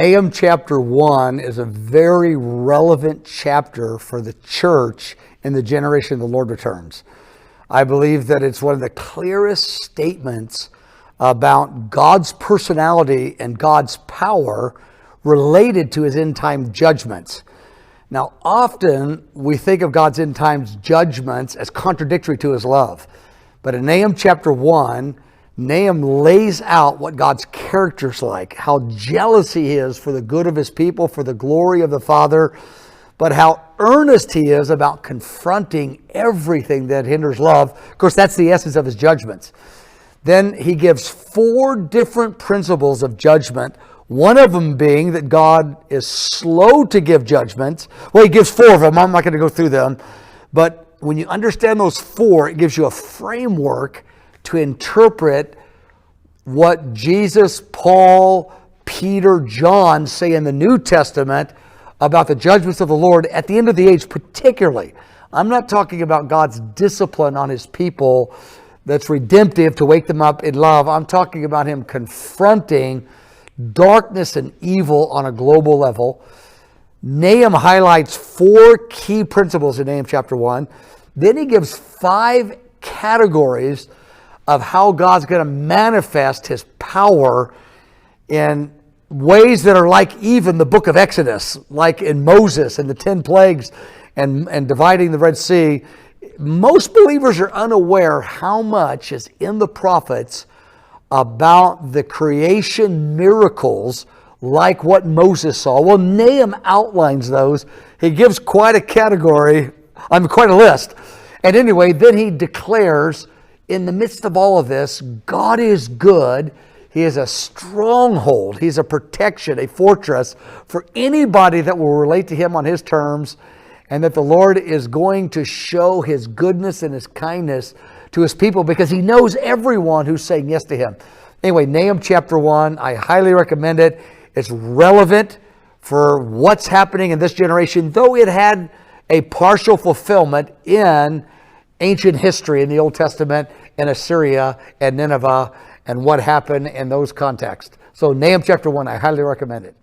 Nahum chapter 1 is a very relevant chapter for the church in the generation the Lord returns. I believe that it's one of the clearest statements about God's personality and God's power related to his end time judgments. Now, often we think of God's end times judgments as contradictory to his love. But in Nahum chapter 1, Nahum lays out what God's character is like, how jealous he is for the good of his people, for the glory of the Father, but how earnest he is about confronting everything that hinders love. Of course, that's the essence of his judgments. Then he gives 4 different principles of judgment, one of them being that God is slow to give judgments. Well, he gives 4 of them. I'm not going to go through them. But when you understand those 4, it gives you a framework to interpret what Jesus, Paul, Peter, John say in the New Testament about the judgments of the Lord at the end of the age particularly. I'm not talking about God's discipline on his people that's redemptive to wake them up in love. I'm talking about him confronting darkness and evil on a global level. Nahum highlights 4 key principles in Nahum chapter 1. Then he gives 5 categories of how God's going to manifest his power in ways that are like even the book of Exodus, like in Moses and the 10 plagues and dividing the Red Sea. Most believers are unaware how much is in the prophets about the creation miracles like what Moses saw. Well, Nahum outlines those. He gives quite a category, quite a list. And anyway, then he declares, in the midst of all of this, God is good. He is a stronghold. He's a protection, a fortress for anybody that will relate to him on his terms, and that the Lord is going to show his goodness and his kindness to his people because he knows everyone who's saying yes to him. Anyway, Nahum chapter 1, I highly recommend it. It's relevant for what's happening in this generation, though it had a partial fulfillment in ancient history in the Old Testament, in Assyria and Nineveh, and what happened in those contexts. So Nahum chapter 1, I highly recommend it.